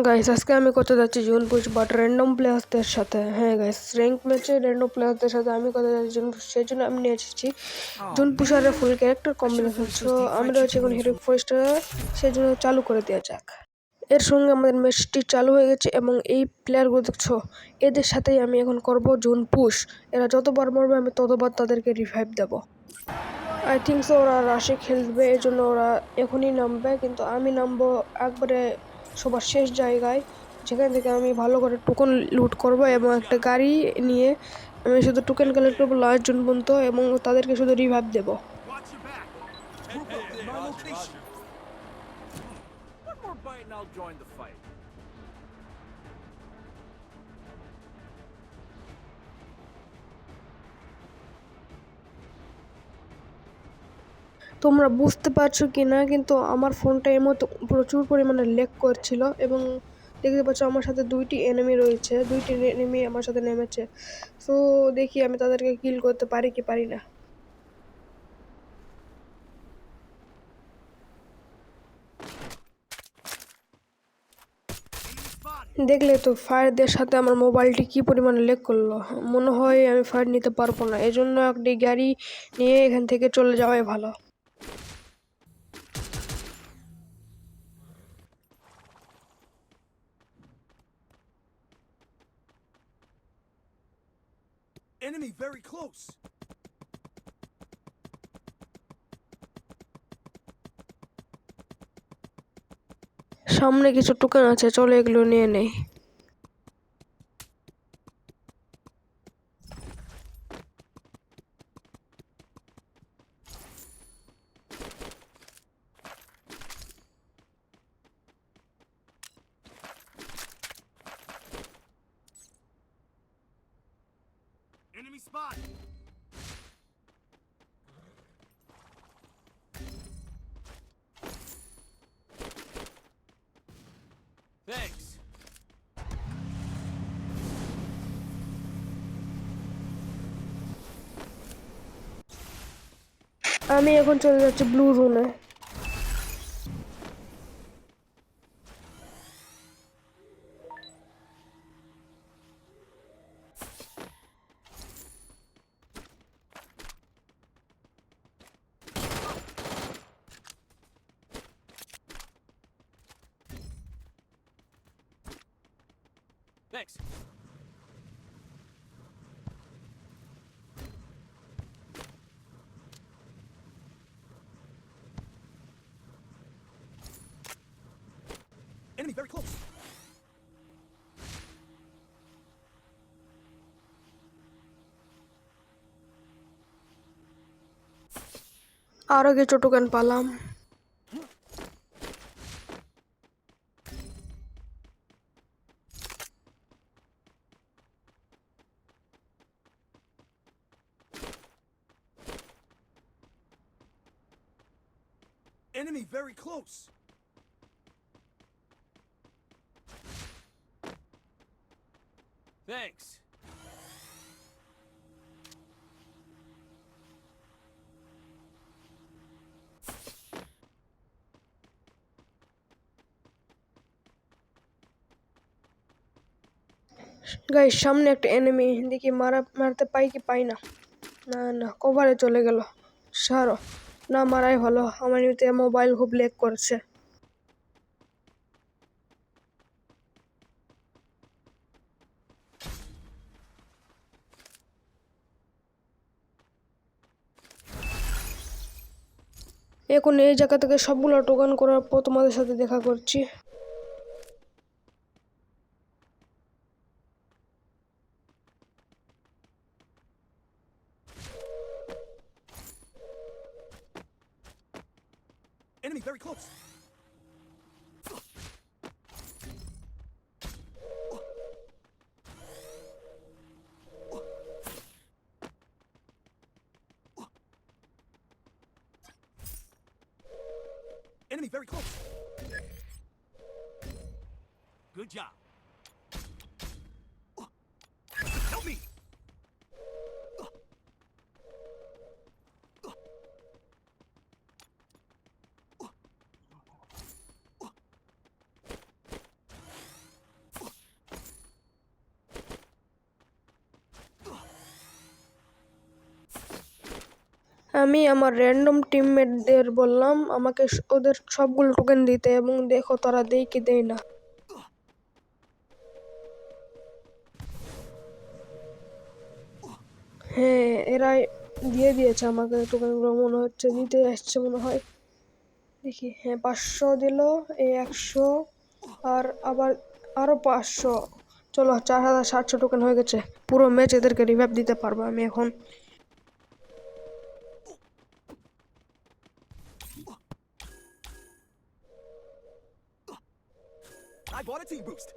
Guys আজকে আমি করতে যাচ্ছি জুন পুশ বাট র্যান্ডম প্লেয়ার্সদের সাথে। হ্যাঁ গাইস, র্যাঙ্ক ম্যাচে র্যান্ডম প্লেয়ার্সদের সাথে আমি করতে যাচ্ছি জুন পুশ। সেই জন্য আমি নিয়ে এসেছি জুন পুষারের ফুল ক্যারেক্টার কম্বিনেশন। সো আমি রয়েছে এখন হিরো ফোরেস্টার, সেই জন্য চালু করে দেওয়া যাক। এর সঙ্গে আমাদের ম্যাচটি চালু হয়ে গেছে এবং এই প্লেয়ারগুলো দেখছো, এদের সাথেই আমি এখন করব জুন পুশ। এরা যতবার মরবে আমি ততবার তাদেরকে রিভাইভ দেব। আই থিঙ্ক সো ওরা রাশে খেলবে, এই জন্য ওরা এখনই নামবে, কিন্তু আমি নামবো একবারে সবার শেষ জায়গায়, যেখান থেকে আমি ভালো করে টোকন লুট করব এবং একটা গাড়ি নিয়ে আমি শুধু টোকেন কালেক্ট করবো লাস্ট জন পর্যন্ত এবং তাদেরকে শুধু রিভাইভ দেবো। Watch your back. Group up to my location. One more bite and I'll join the fight. তোমরা বুঝতে পারছো কি না, কিন্তু আমার ফোনটা এর মতো প্রচুর পরিমাণে ল্যাগ করছিল এবং দেখতে পাচ্ছ আমার সাথে দুইটি এনিমি রয়েছে, দুইটি এনিমি আমার সাথে নেমেছে। সো দেখি আমি তাদেরকে কিল করতে পারি কি পারি না। দেখলে তো ফায়ারদের সাথে আমার মোবাইলটি কি পরিমাণে ল্যাগ করলো। মনে হয় আমি ফায়ার নিতে পারবো না, এজন্য একটি গাড়ি নিয়ে এখান থেকে চলে যাওয়াই ভালো। Enemy very close. সামনে কিছু টোকেন আছে, চলো এগুলো নিয়ে নেই। Enemy spot. Thanks. আমি এখন চলে যাচ্ছি ব্লু জোনে। Thanks. Enemy very close. আরো কিছু টোকেন পালাম। Enemy very close. Thanks. Guys সামনে একটা এনিমি, দেখি মারতে পাই কি পাই না। না না, কভারে চলে গেল। সারো, না মারাই ভালো, আমার এমনিতে মোবাইল খুব ল্যাগ করছে। এখন এই জায়গা থেকে সবগুলো টোকেন করার পর তোমাদের সাথে দেখা করছি। Enemy very close. Enemy very close. Good job. Help me. আমি আমার র্যান্ডম টিমমেটদের বললাম আমাকে ওদের সবগুলো টোকেন দিতে, এবং দেখো তারা দেয় কি দেয় না। হ্যাঁ, এরাই দিয়ে দিয়েছে আমাকে টোকেনগুলো, মনে হচ্ছে দিতে আসছে মনে হয়। দেখি, হ্যাঁ 500 দিল, এই 100, আর আবার আরো 500। চলো 4700 টোকেন হয়ে গেছে। পুরো ম্যাচ এদেরকে রিভাইভ দিতে পারবো আমি এখন। I bought a team boost.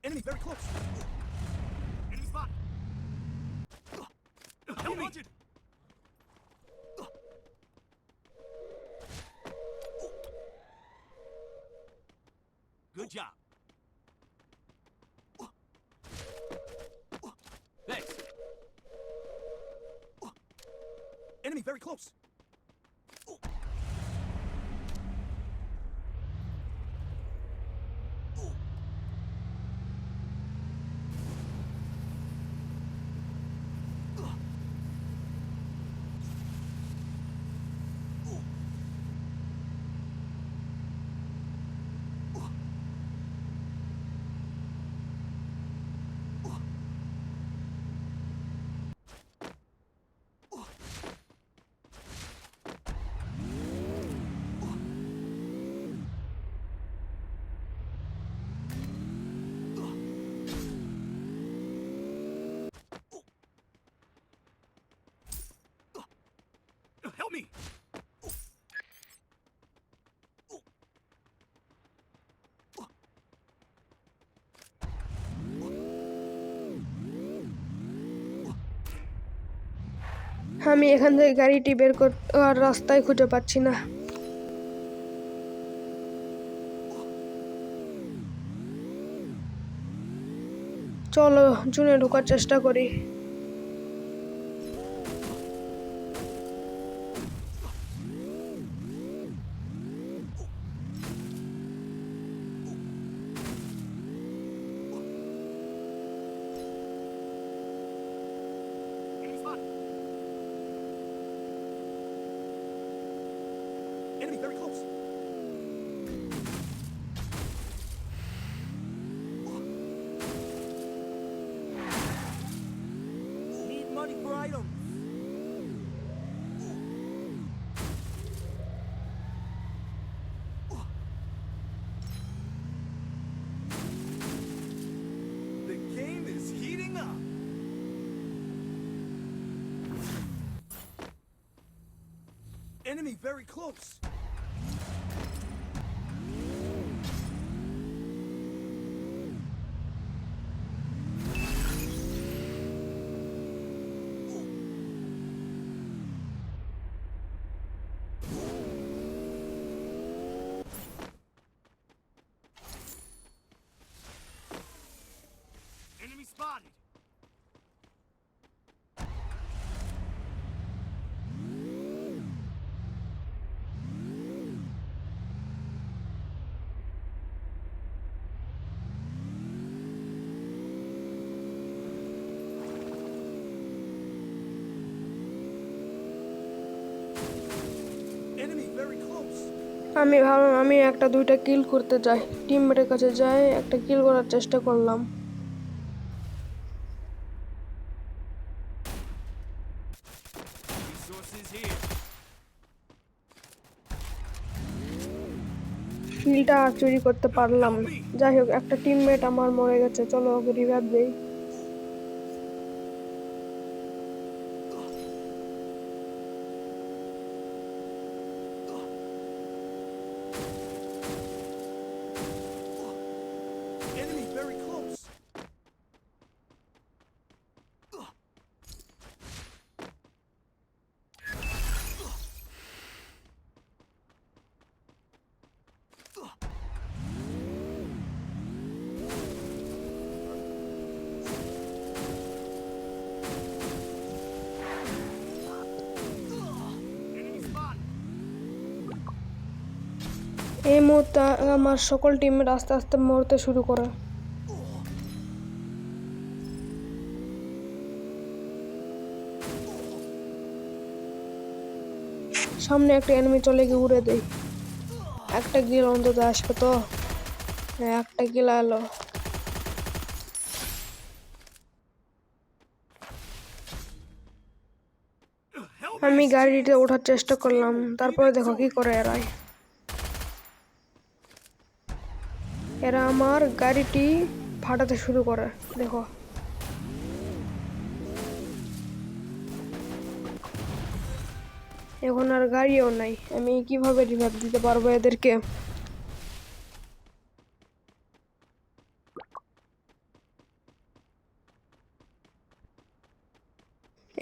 Enemy very close. Enemy spot. Help me. Good job. Thanks. Enemy very close. Help me. আমি এখান থেকে গাড়িটি বের আর রাস্তায় খুঁজে পাচ্ছি না। চলো জুনে ঢোকার চেষ্টা করি। Enemy spot. Enemy very close. Need money for items. The game is heating up. Enemy very close. Enemy spotted. Enemy very close. আমি ভাবলাম আমি একটা দুইটা কিল করতে যাই, টিমমেটের কাছে যাই, একটা কিল করার চেষ্টা করলাম। Resources here. কিলটা চুরি করতে পারলাম না। যাই হোক, একটা টিমমেট আমার মরে গেছে, চলো ওকে রিভাইভ দেই। Enemy very close. এই মুহূর্তে আমার সকল টিমমেট আস্তে আস্তে মরতে শুরু করে। সামনে একটা এনিমি চলে গিয়ে উড়ে দেই। একটা কিল অন্তত আসবে তো। হ্যাঁ, একটা কিল এলো। আমি গাড়িতে ওঠার চেষ্টা করলাম, তারপরে দেখো কি করে এরা আমার গাড়িটি ফাটাতে শুরু করে। দেখো এখন আর গাড়িও নাই, আমি কিভাবে রিভাইভ দিতে পারবো এদেরকে?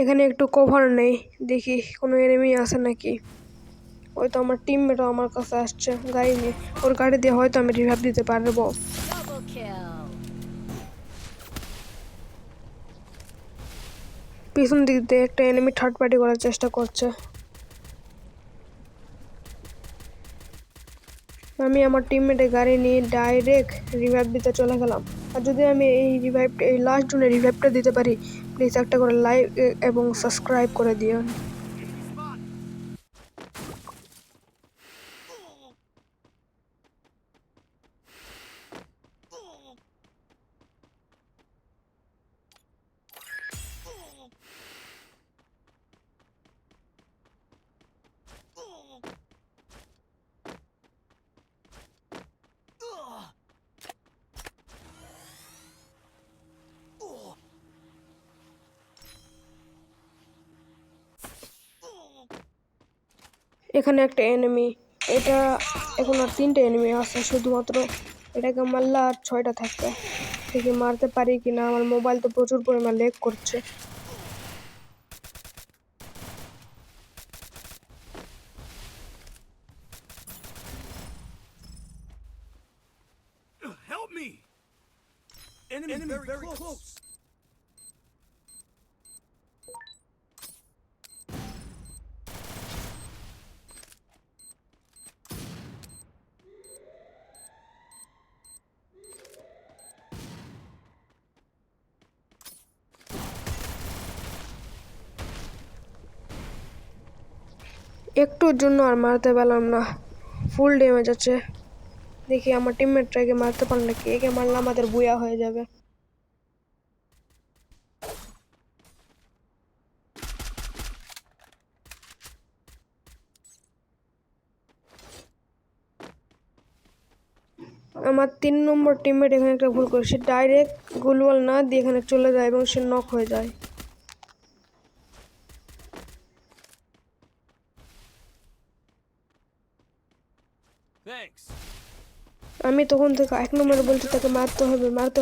এখানে একটু কভার নেই, দেখি কোনো এনিমি আছে নাকি। হয়তো আমার টিমমেটও আমার কাছে আসছে গাড়ি নিয়ে, ওর গাড়ি দিয়ে হয়তো আমি রিভাইভ দিতে পারবো। Double kill. পিছন দিক দিয়ে একটা এনিমি থার্ড পার্টি করার চেষ্টা করছে। আমি আমার টিমমেটের গাড়ি নিয়ে ডাইরেক্ট রিভাইভ দিতে চলে গেলাম। আর যদি আমি এই লাস্ট জোনে রিভাইভটা দিতে পারি, প্লিজ একটা করে লাইক এবং সাবস্ক্রাইব করে দিও। এখানে একটা এনিমি, এটা এখন আর 3টে এনিমি আছে শুধুমাত্র। এটাকে মারলে আর 6টা থাকবে। দেখি মারতে পারি কিনা, আমার মোবাইল তো প্রচুর পরিমাণ ল্যাগ করছে। Help me! Enemy very close. একটুর জন্য আর মারতে পারলাম না, ফুল ড্যামেজ আছে। দেখি আমার টিমমেটটাকে মারতে পারল নাকি, একে মারলে আমাদের বুয়া হয়ে যাবে। আমার 3 নম্বর টিমমেট এখানে একটা ভুল করে, সে ডাইরেক্ট গোলওয়াল না দিয়ে এখানে চলে যায় এবং সে নক হয়ে যায়। Thanks. আমি তখন থেকে 1 নম্বরে বলছি তাকে মারতে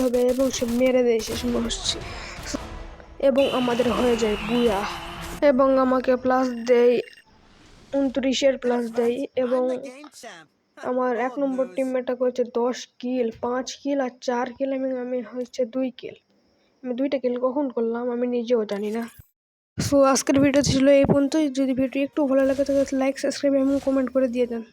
হবে এবং সে মেরে দেয় শেষ মুহূর্তে এবং আমাদের হয়ে যায় বুয়া। এবং আমাকে প্লাস দেয় 29-এর প্লাস দেয় এবং আমার 1 নম্বর টিমমেটটা করেছে 10 কিল, 5 কিল আর 4 কিল। আমি হয়েছে 2 কিল। আমি 2টা কিল কখন করলাম আমি নিজেও জানি না। সো আজকের ভিডিও ছিল এই পর্যন্তই। যদি ভিডিও একটু ভালো লাগে তাহলে লাইক, সাবস্ক্রাইব এবং কমেন্ট করে দিয়ে দেন।